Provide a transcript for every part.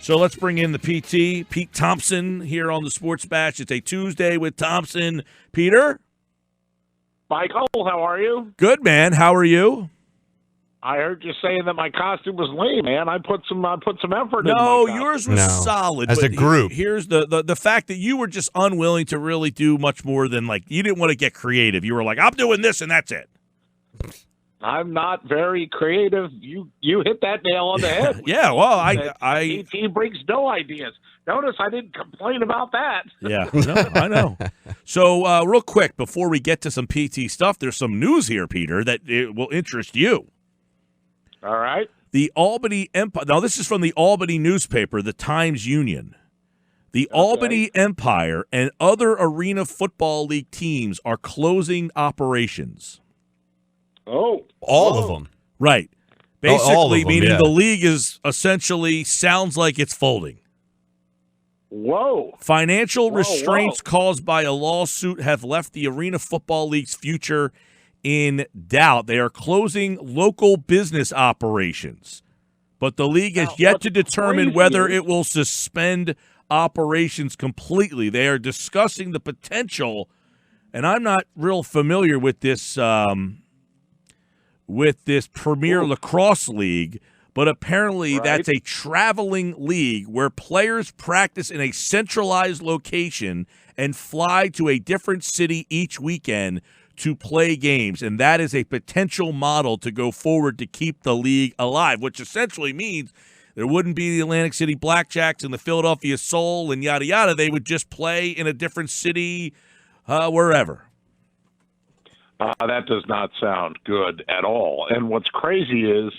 So let's bring in the PT, Pete Thompson, here on the Sports Bash. It's a Tuesday with Thompson. Peter? Michael, how are you? Good, man. How are you? I heard you saying that my costume was lame, man. I put some effort into my No, costume. yours was solid. As but a group. Here's the fact that you were just unwilling to really do much more than, like, you didn't want to get creative. You were like, I'm doing this, and that's it. I'm not very creative. You hit that nail on the head. Yeah, well, I PT brings no ideas. Notice I didn't complain about that. Yeah, no, I know. So real quick, before we get to some PT stuff, there's some news here, Peter, that it will interest you. All right. The Albany Empire. Now, this is from the Albany newspaper, the Times-Union. The Albany Empire and other Arena Football League teams are closing operations. Oh. All of them. Right. All Basically, of them, meaning yeah. the league is essentially sounds like it's folding. Whoa. Financial restraints caused by a lawsuit have left the Arena Football League's future in doubt. They are closing local business operations, but the league has yet to determine whether it will suspend operations completely. They are discussing the potential, and I'm not real familiar with this Premier Lacrosse League, but apparently that's a traveling league where players practice in a centralized location and fly to a different city each weekend to play games, and that is a potential model to go forward to keep the league alive, which essentially means there wouldn't be the Atlantic City Blackjacks and the Philadelphia Soul and yada yada. They would just play in a different city, wherever. That does not sound good at all. And what's crazy is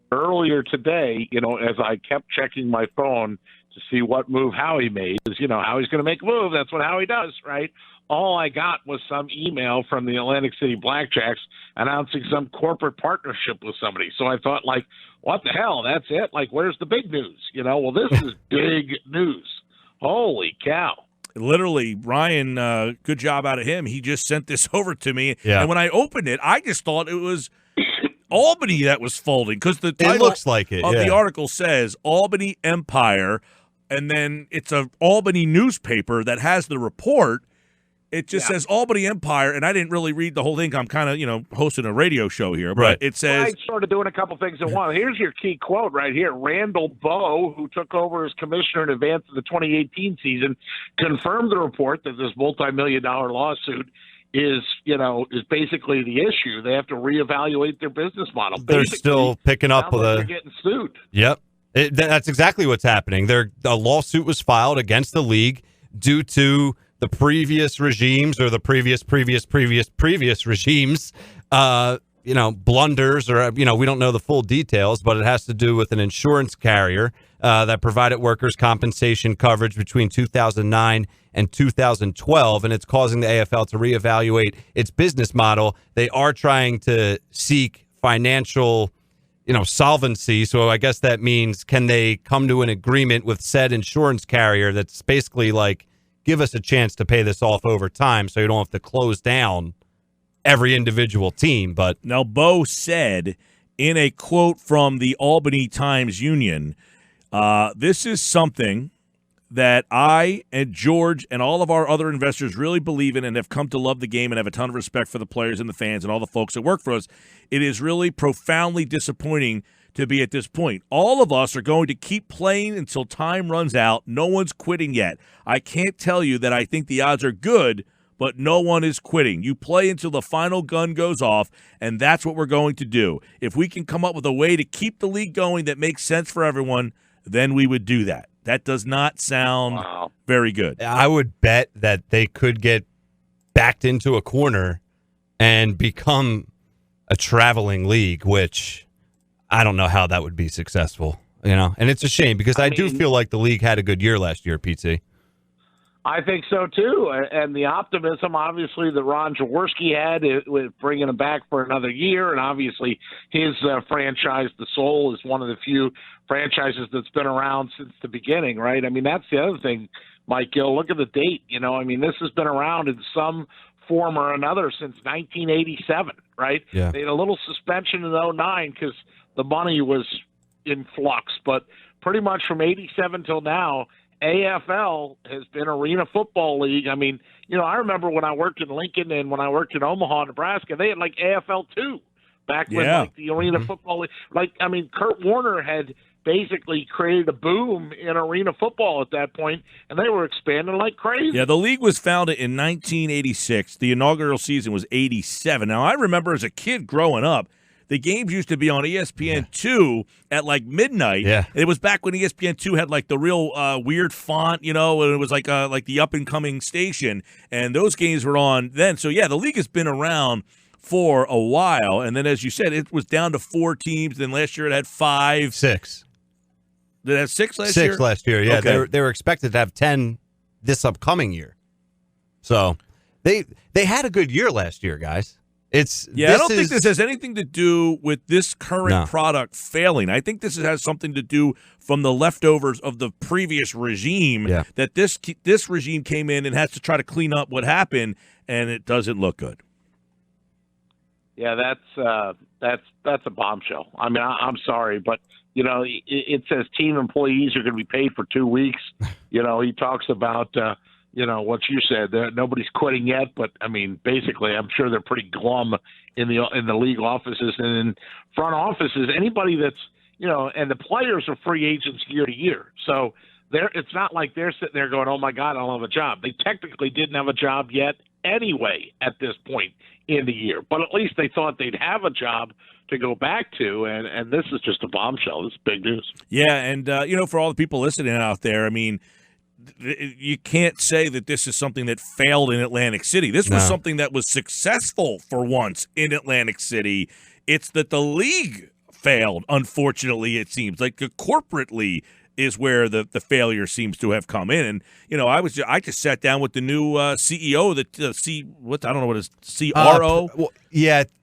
earlier today, as I kept checking my phone to see what move Howie made, because, Howie's going to make a move. That's what Howie does, right? All I got was some email from the Atlantic City Blackjacks announcing some corporate partnership with somebody. So I thought, like, what the hell? That's it? Like, where's the big news? Well, this is big news. Holy cow. Literally, Ryan, good job out of him. He just sent this over to me. Yeah. And when I opened it, I just thought it was Albany that was folding, because the title It looks like it, of the article says Albany Empire, and then it's an Albany newspaper that has the report. It just says Albany Empire, and I didn't really read the whole thing. I'm kind of, hosting a radio show here, but it says... I'm sort of doing a couple things at once. Here's your key quote right here. Randall Bowe, who took over as commissioner in advance of the 2018 season, confirmed the report that this multi-million-dollar lawsuit is basically the issue. They have to reevaluate their business model. They're still picking up with they're getting sued. Yep. That's exactly what's happening. A lawsuit was filed against the league due to the previous regimes or the previous regimes, blunders, or, we don't know the full details, but it has to do with an insurance carrier that provided workers' compensation coverage between 2009 and 2012, and it's causing the AFL to reevaluate its business model. They are trying to seek financial, solvency. So I guess that means, can they come to an agreement with said insurance carrier that's basically like, give us a chance to pay this off over time so you don't have to close down every individual team. But now, Bo said in a quote from the Albany Times-Union, this is something that I and George and all of our other investors really believe in and have come to love the game and have a ton of respect for the players and the fans and all the folks that work for us. It is really profoundly disappointing to be at this point. All of us are going to keep playing until time runs out. No one's quitting yet. I can't tell you that I think the odds are good, but no one is quitting. You play until the final gun goes off, and that's what we're going to do. If we can come up with a way to keep the league going that makes sense for everyone, then we would do that. That does not sound very good. I would bet that they could get backed into a corner and become a traveling league, which I don't know how that would be successful, and it's a shame because I do feel like the league had a good year last year, PT. I think so, too. And the optimism, obviously, that Ron Jaworski had with bringing him back for another year. And obviously, his franchise, the Soul, is one of the few franchises that's been around since the beginning, right? I mean, that's the other thing, Mike Gill. Look at the date. This has been around in some form or another since 1987, right? Yeah. They had a little suspension in 2009 because the money was in flux. But pretty much from 87 till now, AFL has been Arena Football League. I mean, I remember when I worked in Lincoln and when I worked in Omaha, Nebraska, they had like AFL 2 back when like the Arena Football League. Kurt Warner had basically created a boom in arena football at that point, and they were expanding like crazy. Yeah, the league was founded in 1986. The inaugural season was 87. Now, I remember as a kid growing up, the games used to be on ESPN 2 at like midnight. Yeah. It was back when ESPN 2 had like the real weird font, and it was like the up-and-coming station, and those games were on then. So, yeah, the league has been around for a while, and then as you said, it was down to 4 teams. Then last year it had 5. 6. Did it have 6 last year? 6 last year, yeah. Okay. They were expected to have 10 this upcoming year. So they had a good year last year, guys. I don't think this has anything to do with this current product failing. I think this has something to do from the leftovers of the previous regime, that this regime came in and has to try to clean up what happened, and it doesn't look good. Yeah, that's a bombshell. I mean, I'm sorry, but it says team employees are going to be paid for 2 weeks. He talks about what you said. Nobody's quitting yet, but I mean, basically, I'm sure they're pretty glum in the league offices and in front offices. Anybody that's and the players are free agents year to year, so it's not like they're sitting there going, "Oh my God, I don't have a job." They technically didn't have a job yet anyway at this point in the year, but at least they thought they'd have a job to go back to, and this is just a bombshell. This is big news. Yeah, and for all the people listening out there, I mean, you can't say that this is something that failed in Atlantic City. This was something that was successful for once in Atlantic City. It's that the league failed, unfortunately, it seems. Like corporately is where the failure seems to have come in. And, I just sat down with the new CEO, I don't know what it is, CRO?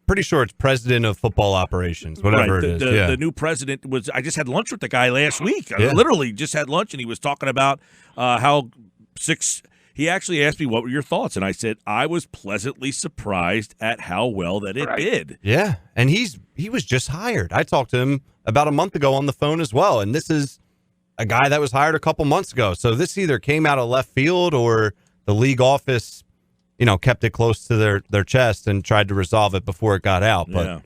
Pretty sure it's president of football operations, whatever it is. The new president I just had lunch with the guy last week. I literally just had lunch, and he was talking about he actually asked me, what were your thoughts? And I said, I was pleasantly surprised at how well that it did. Yeah, and he was just hired. I talked to him about a month ago on the phone as well, and this is a guy that was hired a couple months ago. So this either came out of left field or the league office kept it close to their chest and tried to resolve it before it got out. But yeah.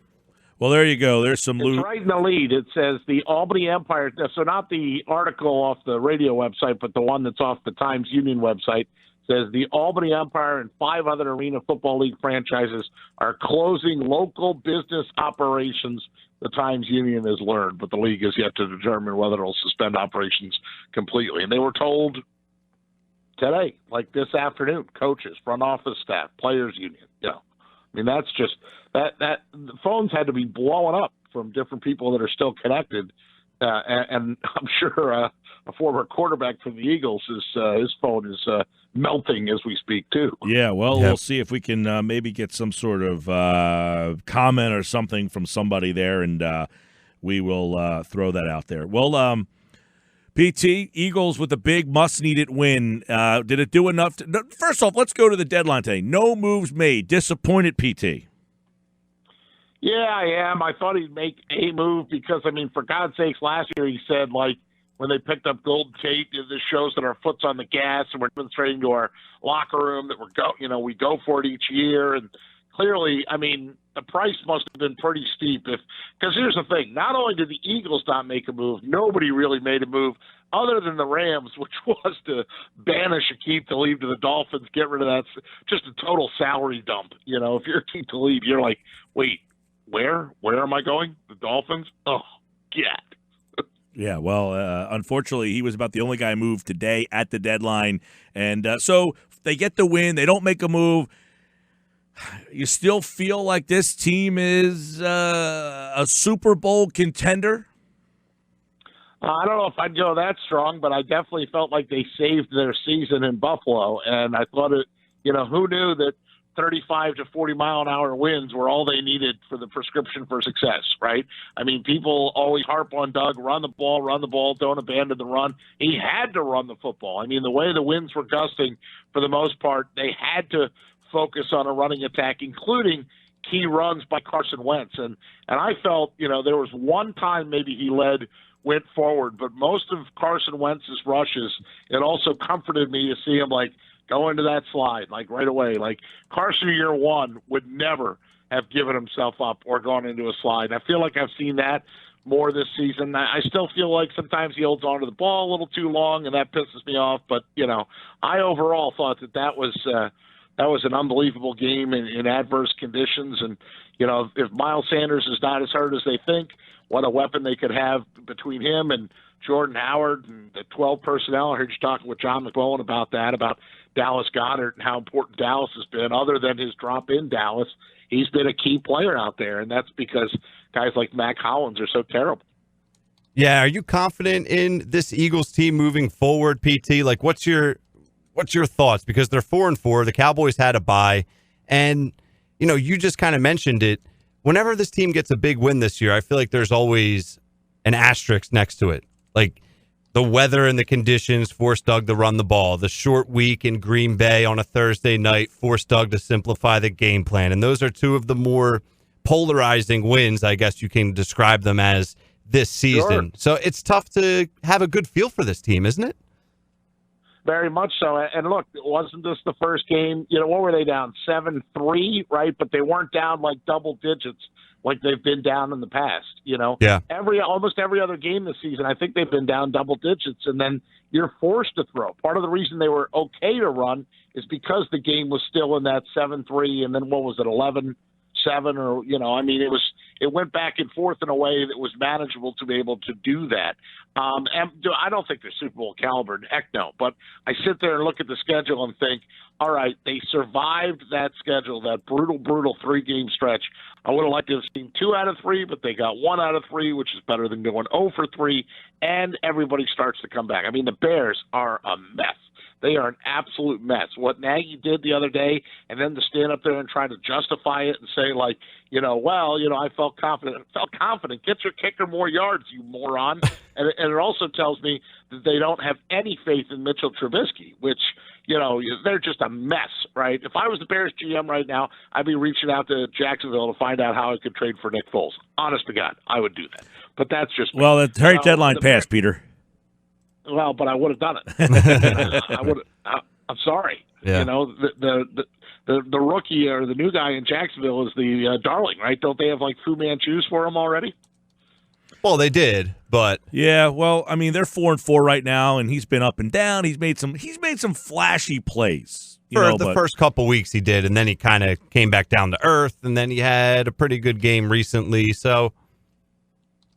Well, there you go. There's some It's right in the lead. It says the Albany Empire, so not the article off the radio website, but the one that's off the Times-Union website, says the Albany Empire and 5 other Arena Football League franchises are closing local business operations, the Times-Union has learned, but the league is yet to determine whether it'll suspend operations completely. And they were told today, like this afternoon, coaches, front office staff, players union. I mean, that's just that the phones had to be blowing up from different people that are still connected. And I'm sure a former quarterback for the Eagles, his phone is melting as we speak, too. Yeah, well, we'll see if we can maybe get some sort of comment or something from somebody there, and we will throw that out there. Well, PT, Eagles with a big must-needed win. Did it do enough? First off, let's go to the deadline today. No moves made. Disappointed, PT? Yeah, I am. I thought he'd make a move because, I mean, for God's sakes, last year he said, like, when they picked up Golden Tate, this shows that our foot's on the gas and we're demonstrating to our locker room that we go for it each year. And clearly, I mean, the price must have been pretty steep. Because here's the thing, not only did the Eagles not make a move, nobody really made a move other than the Rams, which was to banish Aqib Talib to the Dolphins, get rid of that, just a total salary dump. If you're Aqib Talib, you're like, wait, where am I going? The Dolphins? Oh, God. Yeah, well, unfortunately, he was about the only guy moved today at the deadline. And so they get the win. They don't make a move. You still feel like this team is a Super Bowl contender? I don't know if I'd go that strong, but I definitely felt like they saved their season in Buffalo. And I thought who knew that 35 to 40 mile an hour winds were all they needed for the prescription for success, right? I mean, people always harp on Doug, run the ball, don't abandon the run. He had to run the football. I mean, the way the winds were gusting, for the most part, they had to focus on a running attack, including key runs by Carson Wentz. And I felt, there was one time maybe he led went forward. But most of Carson Wentz's rushes, it also comforted me to see him like go into that slide like right away. Like Carson year one would never have given himself up or gone into a slide. I feel like I've seen that more this season. I still feel like sometimes he holds onto the ball a little too long, and that pisses me off. But I overall thought that was an unbelievable game in adverse conditions. And if Miles Sanders is not as hurt as they think, what a weapon they could have between him and Jordan Howard and the 12 personnel. I heard you talking with John McClellan about Dallas Goedert and how important Dallas has been. Other than his drop in Dallas, he's been a key player out there, and that's because guys like Mac Hollins are so terrible. Yeah, are you confident in this Eagles team moving forward, PT? Like, what's your thoughts? Because they're 4-4. The Cowboys had a bye, and you just kind of mentioned it. Whenever this team gets a big win this year, I feel like there's always an asterisk next to it. Like the weather and the conditions forced Doug to run the ball. The short week in Green Bay on a Thursday night forced Doug to simplify the game plan. And those are two of the more polarizing wins, I guess you can describe them as, this season. Sure. So it's tough to have a good feel for this team, isn't it? Very much so. And look, it wasn't this the first game. What were they down? 7-3, right? But they weren't down like double digits like they've been down in the past. Yeah. Almost every other game this season, I think they've been down double digits, and then you're forced to throw. Part of the reason they were okay to run is because the game was still in that 7-3, and then what was it, 11-7, or it went back and forth in a way that was manageable to be able to do that. And I don't think they're Super Bowl caliber, heck no. But I sit there and look at the schedule and think, all right, they survived that schedule, that brutal 3-game stretch. I would have liked to have seen 2 out of 3, but they got 1 out of 3, which is better than going 0 for 3, and everybody starts to come back. I mean, the Bears are a mess. They are an absolute mess. What Nagy did the other day, and then to stand up there and try to justify it and say, like, I felt confident. Get your kicker more yards, you moron. And it also tells me that they don't have any faith in Mitchell Trubisky, which, they're just a mess, right? If I was the Bears GM right now, I'd be reaching out to Jacksonville to find out how I could trade for Nick Foles. Honest to God, I would do that. But that's just me. Well, the trade deadline passed, Peter. Well, but I would have done it. I'm sorry. Yeah. The rookie or the new guy in Jacksonville is the darling, right? Don't they have like Fu Manchus for him already? Well, they did, but yeah. Well, I mean, they're 4-4 right now, and he's been up and down. He's made some flashy plays. For the first couple weeks he did, and then he kind of came back down to earth, and then he had a pretty good game recently. So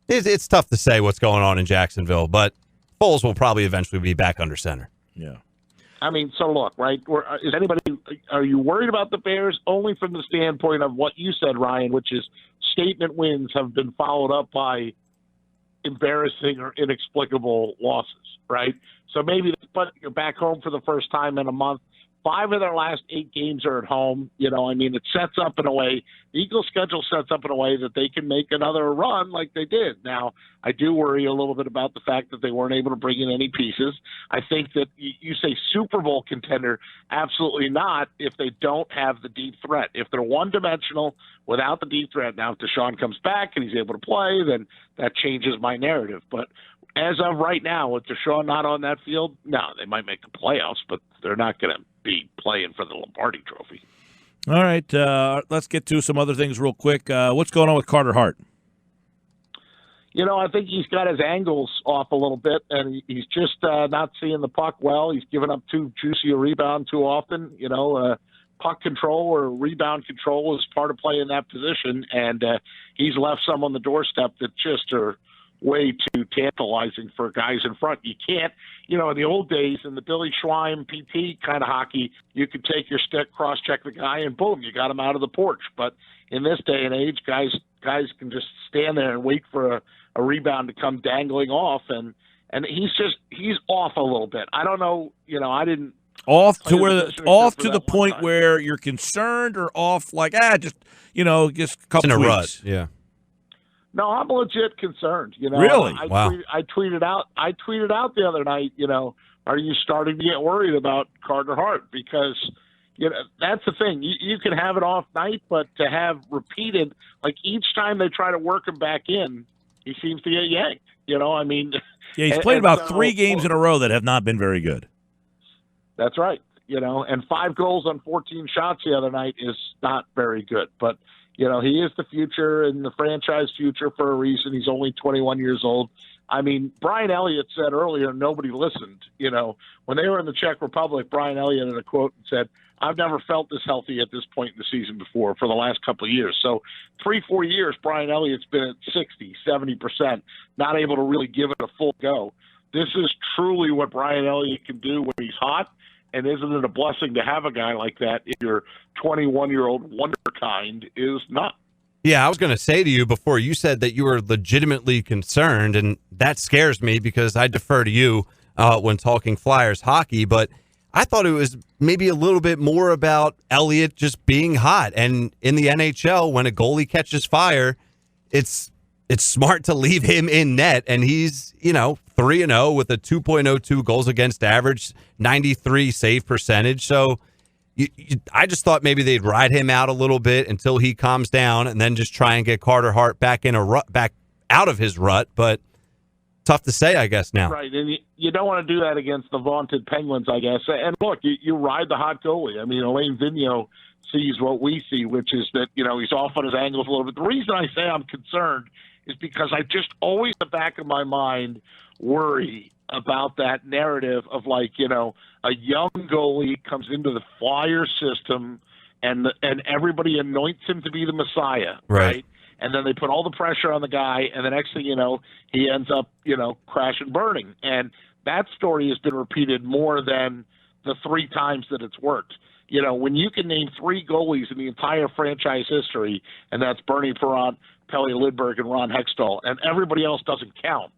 it's tough to say what's going on in Jacksonville, but Foles will probably eventually be back under center. Yeah. I mean, so look, right? Are you worried about the Bears only from the standpoint of what you said, Ryan, which is statement wins have been followed up by embarrassing or inexplicable losses, right? So maybe, but you're back home for the first time in a month. 5 of their last 8 games are at home. It sets up in a way, the Eagles' schedule sets up in a way that they can make another run like they did. Now, I do worry a little bit about the fact that they weren't able to bring in any pieces. I think that you say Super Bowl contender, absolutely not if they don't have the deep threat. If they're one-dimensional without the deep threat, now if Deshaun comes back and he's able to play, then that changes my narrative. But as of right now, with Deshaun not on that field, no, they might make the playoffs, but they're not going to be playing for the Lombardi Trophy. All right, let's get to some other things real quick. What's going on with Carter Hart? I think he's got his angles off a little bit, and he's just not seeing the puck well. He's given up too juicy a rebound too often. Puck control or rebound control is part of playing that position, and he's left some on the doorstep that just are way too tantalizing for guys in front. You can't, in the old days, in the Billy Schwein PT kind of hockey, you could take your stick, cross-check the guy, and boom, you got him out of the porch. But in this day and age, guys can just stand there and wait for a rebound to come dangling off, and he's off a little bit. I don't know, I didn't. Off to the point where you're concerned, or off like just a couple in a weeks. rut. Yeah. No, I'm legit concerned. Really? Wow. I tweeted out the other night. Are you starting to get worried about Carter Hart? Because that's the thing. You can have an off night, but to have repeated, like each time they try to work him back in, he seems to get yanked. I mean, Yeah, he's played about so, 3 games in a row that have not been very good. That's right. And 5 goals on 14 shots the other night is not very good. But, he is the future and the franchise future for a reason. He's only 21 years old. I mean, Brian Elliott said earlier, nobody listened. When they were in the Czech Republic, Brian Elliott had a quote and said, I've never felt this healthy at this point in the season before for the last couple of years. So 3-4 years, Brian Elliott's been at 60, 70%, not able to really give it a full go. This is truly what Brian Elliott can do when he's hot. And isn't it a blessing to have a guy like that if your 21-year-old wonderkind is not? Yeah, I was going to say to you before, you said that you were legitimately concerned, and that scares me because I defer to you when talking Flyers hockey, but I thought it was maybe a little bit more about Elliott just being hot. And in the NHL, when a goalie catches fire, it's smart to leave him in net, and he's, 3-0 with a 2.02 goals against average, 93 save percentage. So I just thought maybe they'd ride him out a little bit until he calms down and then just try and get Carter Hart back in a rut, back out of his rut. But tough to say, I guess, now. Right, and you don't want to do that against the vaunted Penguins, I guess. And look, you ride the hot goalie. I mean, Alain Vigneault sees what we see, which is that, he's off on his angles a little bit. The reason I say I'm concerned is because I just always, in the back of my mind, worry about that narrative of a young goalie comes into the Flyers system and everybody anoints him to be the Messiah, right? And then they put all the pressure on the guy, and the next thing you know, he ends up, crash and burning. And that story has been repeated more than the 3 times that it's worked. When you can name 3 goalies in the entire franchise history, and that's Bernie Perrant, Pelle Lidberg, and Ron Hextall, and everybody else doesn't count,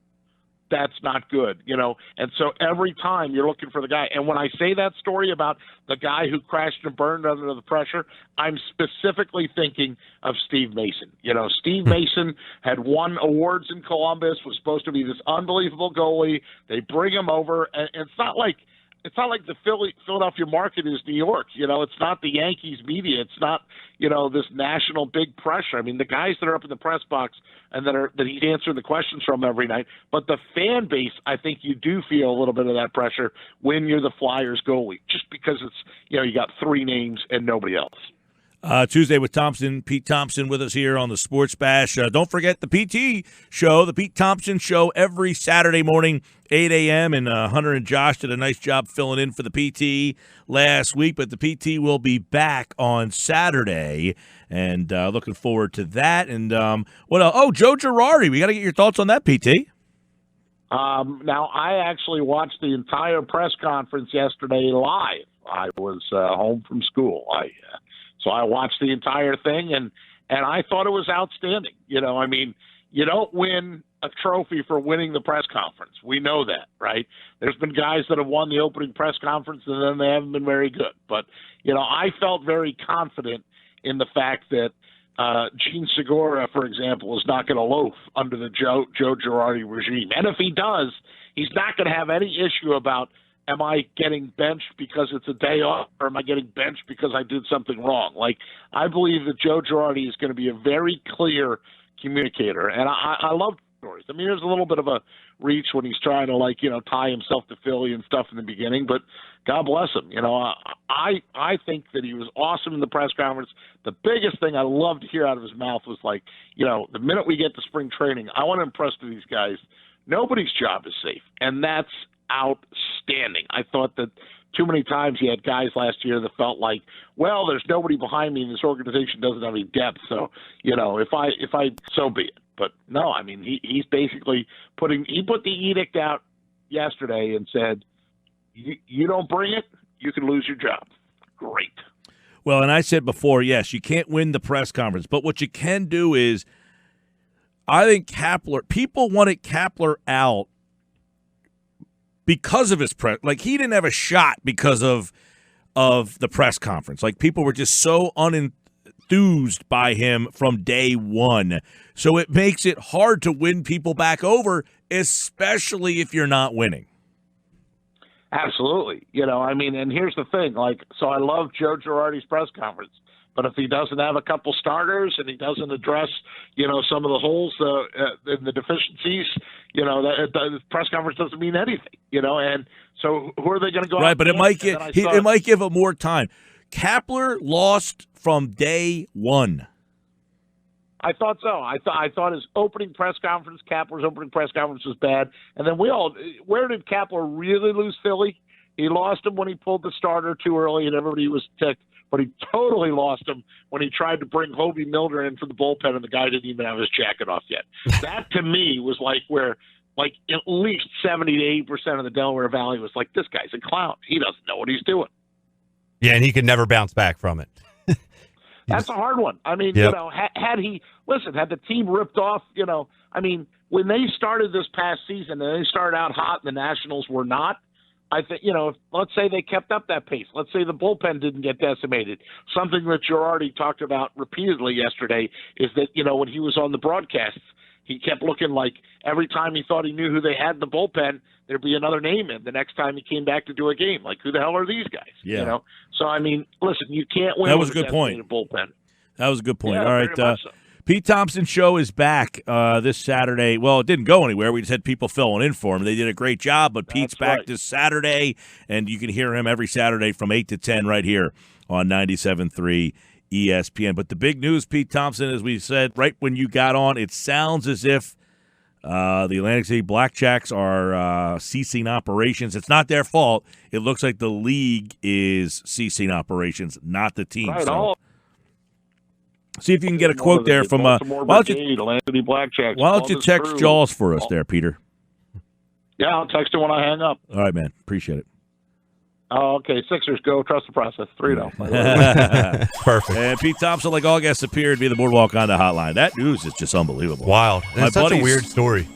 that's not good, And so every time you're looking for the guy. And when I say that story about the guy who crashed and burned under the pressure, I'm specifically thinking of Steve Mason. Steve Mason had won awards in Columbus, was supposed to be this unbelievable goalie. They bring him over, and it's not like the Philadelphia market is New York. It's not the Yankees media. It's not, this national big pressure. I mean, the guys that are up in the press box and that he's answering the questions from every night. But the fan base, I think you do feel a little bit of that pressure when you're the Flyers goalie, just because it's, you got 3 names and nobody else. Tuesday with Thompson, Pete Thompson with us here on the Sports Bash. Don't forget the PT show, the Pete Thompson show, every Saturday morning, 8 a.m. And Hunter and Josh did a nice job filling in for the PT last week, but the PT will be back on Saturday, and looking forward to that. And what else? Oh, Joe Girardi. We got to get your thoughts on that, PT. Now, I actually watched the entire press conference yesterday live. I was home from school. So I watched the entire thing, and I thought it was outstanding. I mean, you don't win a trophy for winning the press conference. We know that, right? There's been guys that have won the opening press conference, and then they haven't been very good. But, I felt very confident in the fact that Gene Segura, for example, is not going to loaf under the Joe Girardi regime. And if he does, he's not going to have any issue about, am I getting benched because it's a day off, or am I getting benched because I did something wrong? I believe that Joe Girardi is going to be a very clear communicator, and I love stories. I mean, there's a little bit of a reach when he's trying to tie himself to Philly and stuff in the beginning, but God bless him. I think that he was awesome in the press conference. The biggest thing I loved to hear out of his mouth was the minute we get to spring training, I want to impress to these guys, nobody's job is safe, and that's outstanding. I thought that too many times he had guys last year that felt like, well, there's nobody behind me and this organization doesn't have any depth, so if I so be it. But no, I mean, he's basically put the edict out yesterday and said, you don't bring it, you can lose your job. Great. Well, and I said before, yes, you can't win the press conference, but what you can do is, I think people wanted Kapler out because of his press. He didn't have a shot because of the press conference. People were just so unenthused by him from day one. So it makes it hard to win people back over, especially if you're not winning. Absolutely. And here's the thing. So I love Joe Girardi's press conference But if he doesn't have a couple starters and he doesn't address, some of the holes and the deficiencies, the press conference doesn't mean anything, And so who are they going to go? Right, but it might give him more time. Kapler lost from day one. I thought so. I thought his opening press conference, Kapler's opening press conference, was bad. And then where did Kapler really lose Philly? He lost him when he pulled the starter too early, and everybody was ticked. But he totally lost him when he tried to bring Hobie Milner in for the bullpen, and the guy didn't even have his jacket off yet. That to me was where at least 70 to 80% of the Delaware Valley was like, this guy's a clown. He doesn't know what he's doing. Yeah, and he could never bounce back from it. That's a hard one. I mean, yep. Had the team ripped off, when they started this past season and they started out hot and the Nationals were not, I think, let's say they kept up that pace. Let's say the bullpen didn't get decimated. Something that Girardi talked about repeatedly yesterday is that, when he was on the broadcasts, he kept looking like every time he thought he knew who they had in the bullpen, there'd be another name in the next time he came back to do a game. Like, who the hell are these guys? Yeah. So, listen, you can't win. That was a good point. Bullpen. That was a good point. Yeah, all right. so. Pete Thompson show is back this Saturday. Well, it didn't go anywhere. We just had people filling in for him. They did a great job, but Pete's back this Saturday, and you can hear him every Saturday from 8 to 10 right here on 97.3 ESPN. But the big news, Pete Thompson, as we said right when you got on, it sounds as if the Atlantic City Blackjacks are ceasing operations. It's not their fault. It looks like the league is ceasing operations, not the team. Right, so. See if you can get a quote there from why don't you text Jaws for us there, Peter? Yeah, I'll text him when I hang up. All right, man. Appreciate it. Oh, okay. Sixers go. Trust the process. 3-0. Perfect. And Pete Thompson, like all guests, appeared via the Boardwalk on the hotline. That news is just unbelievable. Wild. That's such a weird story.